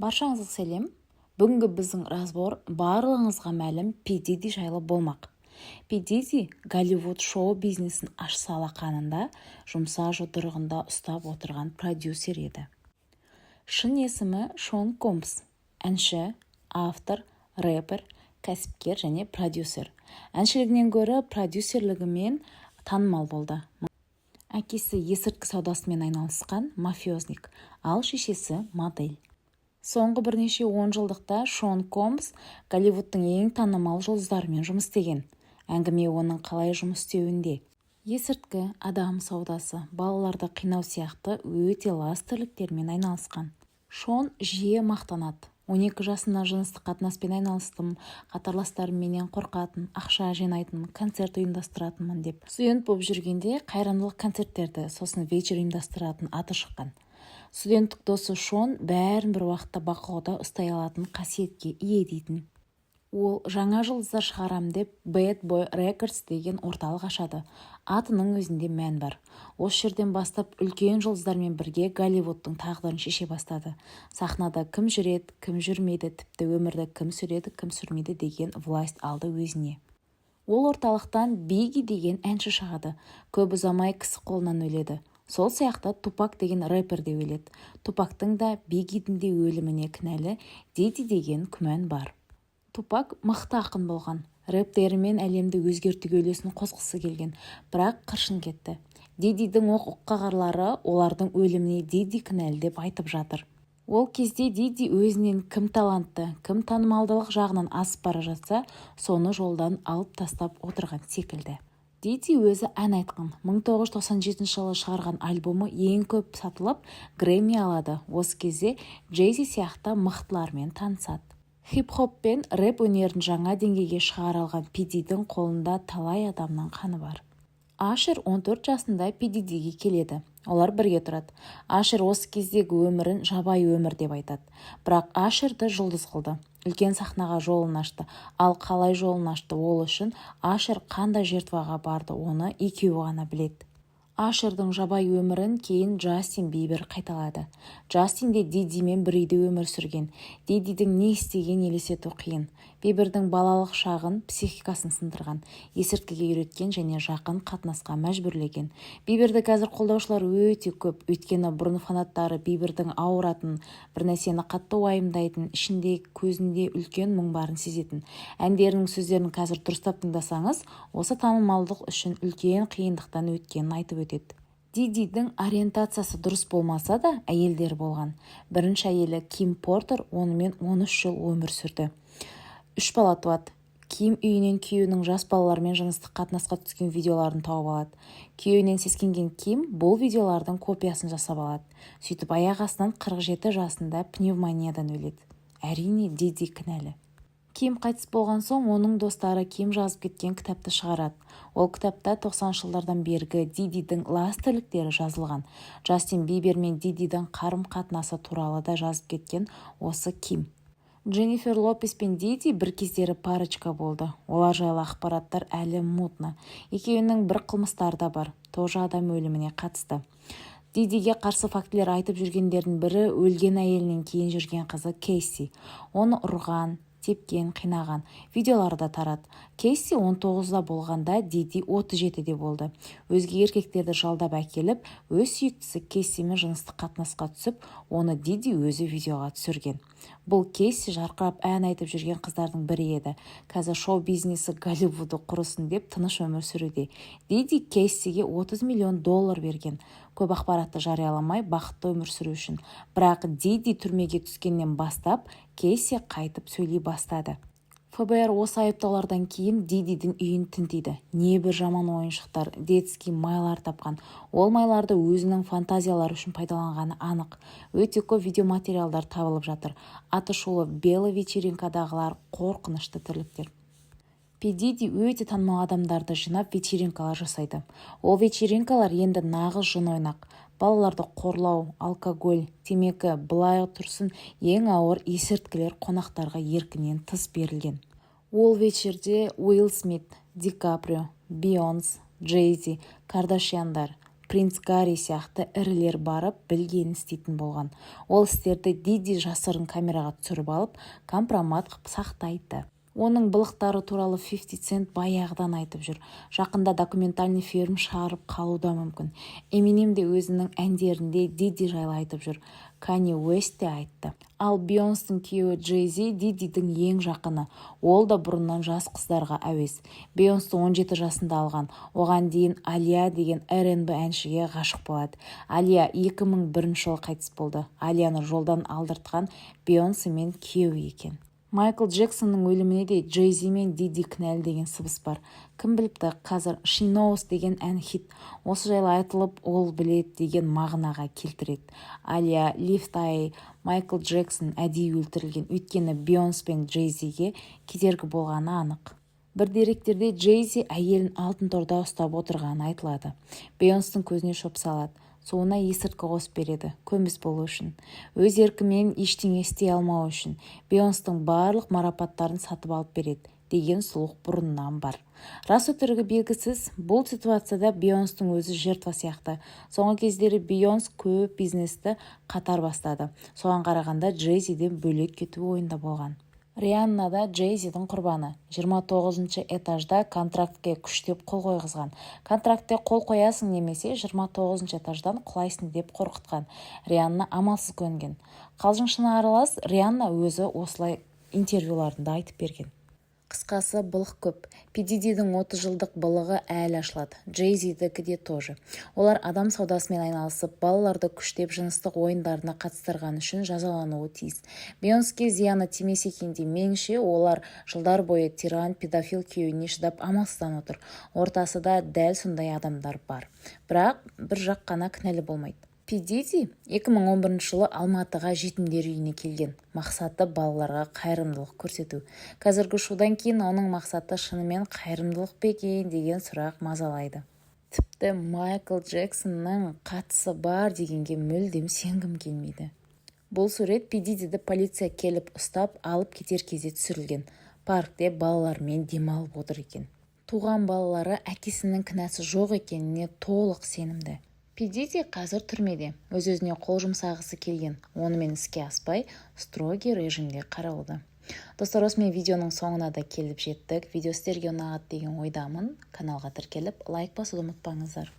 Баршаңызға сәлем. Бүгінгі біздің разбор барлығыңызға мәлім Пи Диди жайлы болмақ. Пи Диди Голливуд шоу бизнесін ашса алақанында, жұмса жұдырығында ұстап отырған продюсер еді. Шын есімі Шон Комбс. Әнші, автор, рэпер, кәсіпкер және продюсер. Әншілігінен гөрі продюсерлігімен танымал болды. Әкесі есірткі саудасымен айналысқан мафиозник, ал шешесі модель. Соңғы бірнеше 10 жылдықта Шон Комбс Голливудтың ең танымал жұлдыздарымен жұмыс істеген. Әңгіме оның қалай жұмыс істеуінде. Есірткі, адам саудасы, балаларды қинау сияқты өте лас тірліктермен айналысқан. Шон жиі мақтанады. 12 жасында жыныстық қатынаспен айналыстым, қатарластарымменен қорқатын, ақша жинайтын, концерт ұйымдастыратынмын деп. Студент болып жүргенде қайырымдылық концерттерді, сосын вечер ұйымдастыратын аты шыққан. Студенттік досы Шон бәрін бір уақытта бақылауда ұстай алатын қасиетке ие дейтін. Ол жаңа жұлдыздар шығарам деп Bad Boy Records деген орталық ашады. Атының өзінде мән бар. Осы жерден бастап үлкен жұлдыздармен бірге Голливудтың тағдырын шеше бастады. Сахнада кім жүреді, кім жүрмейді, тіпті өмірді кім сүреді, кім сүрмейді деген власть алды өзіне. Ол орталықтан Биги деген әнші шығады. Көп ұзамай кісі қолынан өледі. Сол сияқты Тупак деген рэпер де өледі. Тупактың да Бигидің де өліміне кінәлі Диди деген күмән бар. Тупак мықты ақын болған. Рэптерімен әлемді өзгертуге үлесін қосқысы келген, бірақ қыршын кетті. Дидидің оққағарлары олардың өліміне Диди кінәлі деп айтып жатыр. Ол кезде Диди өзінен кім талантты, кім танымалдылық жағынан асып бара жатса, соны жолдан алып тастап отырған секілді. Диди өзі ән айтқан. 1997 жылы шығарған альбомы ең көп сатылып, Грэмми алады. Осы кезде Джей-Зи сияқты мықтылармен танысады. Хип-хоп пен рэп өнерін жаңа деңгейге шығара алған Пи Дидидің қолында талай адамның қаны бар. Ашер 14 жасында Пи Дидиге келеді. Олар бірге тұрады. Ашер осы кездегі өмірін жабайы өмір деп айтады. Бірақ Ашерді жұлдыз қылды. Үлкен сахнаға жолын ашты. Ал қалай жолын ашты ол үшін Ашер қандай жертваға барды, оны екеуі ғана біледі. Ашердің жабайы өмірін кейін Джастин Бибер қайталады. Джастин де Дидимен бір үйде өмір сүрген. Дидидің не істеген елестету қиын. Бибердің балалық шағын психикасын сындырған, есірткіге үйреткен және жақын қатынасқа мәжбүрлеген. Биберді қазір қолдаушылар өте көп, өйткені бұрын фанаттары Бибердің ауыратын, бір нәрсені қатты уайымдайтын, ішінде көзінде үлкен мұң барын сезетін. Әндерінің сөздерін қазір дұрыстап тыңдасаңыз, осы танымалдық үшін үлкен қиындықтан өткенін айтып өтеді. Дидидің ориентациясы дұрыс болмаса да әйелдер болған. Бірінші әйелі Ким Портер онымен 13 жыл өмір сүрді. 3 бала туады. Ким үйінен күйеуінің жас балалармен жыныстық қатынасқа түскен видеоларын тауып алады. Күйеуінен сескенген Ким бұл видеолардың копиясын жасап алады. Сөйтіп аяқ астынан 47 жасында пневмониядан өледі. Әрине Диди кінәлі. Ким қайтыс болған соң оның достары Ким жазып кеткен кітапты шығарады. Ол кітапта 90 жылдардан бергі Дидидің лас тірліктері жазылған. Джастин Бибер мен Дидидің қарым-қатынасы туралы да жазып кеткен осы Ким. Дженнифер Лопес пен Диди бір кездері парочка болды. Олар жайлы ақпараттар әлі мутно. Екеуінің бір қылмыстары да бар. Тоже адам өліміне қатысты. Дидиге қарсы фактілер айтып жүргендердің бірі өлген әйелінен кейін жүрген қызы Кейси. Оны ұрған, тепкен, қинаған. Видеоларда тарады. Кейси 19-да болғанда Диди 37-де болды. Өзге еркектерді жалдап әкеліп, өз сүйіктісі Кейсимен жыныстық қатынасқа түсіп, оны Диди өзі видеоға түсірген. Бұл Кейси жарқырап ән айтып жүрген қыздардың бірі еді. Қазір шоу бизнесі Голливуды құрысын деп тыныш өмір сүруде. Диди Кейсиге $30 миллион берген. Көп ақпаратты жарияламай бақытты өмір сүру үшін. Бірақ Диди түрмеге түскеннен бастап Кейси қайтып сөйлей бастады. ФБР осы айыптаулардан кейін Дидидің үйін тінтейді. Небір жаман ойыншықтар, детский майлар тапқан. Ол майларды өзінің фантазиялары үшін пайдаланғаны анық. Өте көп видеоматериалдар табылып жатыр. Атышулы белый вечеринкадағылар қорқынышты тірліктер. Пи Диди өте танымал адамдарды жинап вечеринкалар жасайды. Ол вечеринкалар енді нағыз жын ойнақ. Балаларды қорлау, алкоголь, темекі, былай тұрсын ең ауыр есірткілер қонақтарға еркінен тыс берілген. Ол вечерде Уилл Смит, Ди Каприо, Бейонс, Джей-Зи, Кардашьяндар, принц Гарри сияқты ірілер барып білгенін істейтін болған. Ол істерді Диди жасырын камераға түсіріп алып, компромат қып сақтайды. Оның былықтары туралы 50 Cent баяғыдан айтып жүр. Жақында документальный фильм шығарып қалуы да мүмкін. Эминем де өзінің әндерінде Диди жайлы айтып жүр. Kanye West те айтты. Ал Бейонстың күйеуі Джей-Зи Дидидің ең жақыны. Ол да бұрыннан жас қыздарға әуес. Бейонсты 17 жасында алған. Оған дейін Алия деген R&B әншіге ғашық болады. Алия 2001 жылы қайтыс болды. Алияны жолдан алдыртқан Бейонсымен күйеуі екен. Майкл Джексонның өліміне де Джей-Зи мен Диди кінәлі деген сыбыс бар. Кім біліпті, қазір She Knows деген ән хит. Осы жайлы айтылып, ол білет деген мағынаға келтіреді. Алия, Лив Тай, Майкл Джексон әдейі өлтірілген, өйткені Бейонс пен Джей-Зиге кедергі болғаны анық. Бір деректерде Джей-Зи әйелін алтын торда ұстап отырғаны айтылады. Бейонстың көзіне шөп салады. Суына есірткі қосып береді, көміс болу үшін. Өз еркімен ештеңе істей алмау үшін. Бейонстың барлық марапаттарын сатып алып береді деген слух бұрыннан бар. Рас өтірігі белгісіз, бұл ситуацияда Бейонстың өзі жертва сияқты. Соңғы кездері Бейонс көп бизнесті қатар бастады. Соған қарағанда Джей-Зиден бөлек кету ойында болған. Рианна да Джей-Зидің құрбаны. 29-шы этажда контрактке күштеп қол қойғызған. Контрактте қол қоясың немесе 29-шы этаждан құлайсың деп қорқытқан. Рианна амалсыз көнген. Қалжыңшыны аралас, Рианна өзі осылай интервьюларында айтып берген. Қысқасы, былық көп. Пидидидің 30 жылдық былығы әлі ашылады. Джей-Зидікі де тоже. Олар адам саудасымен айналысып, балаларды күштеп жыныстық ойындарына қатыстырған үшін жазалануы тиіс. Бейонске зияны тимесе екен де, меніңше олар жылдар бойы тиран, педофил күйеуіне шыдап амалсыздан отыр. Ортасында дәл сондай адамдар бар. Бірақ бір жақ қана кінәлі болмайды. Пидиди 2011 жылы Алматыға жетімдер үйіне келген. Мақсаты балаларға қайырымдылық көрсету. Қазіргі шудан кейін оның мақсаты шынымен қайырымдылық пе екен деген сұрақ мазалайды. Тіпті Майкл Джексонның қатысы бар дегенге мүлдем сенгім келмейді. Бұл сурет Пидидиді полиция келіп ұстап алып кетер кезде түсірілген. Паркте балалармен демалып отыр екен. Туған балалары әкесінің кінәсі жоқ екеніне толық сенімді. Пидиди қазір түрмеде. Өз-өзіне қол жұмсағысы келген. Онымен іске аспай, строгий режимде қаралуда. Достар, осымен видеоның соңына да келіп жеттік. Видео сіздерге ұнағады деген ойдамын. Каналға тіркеліп, лайк басуды ұмытпаңыздар.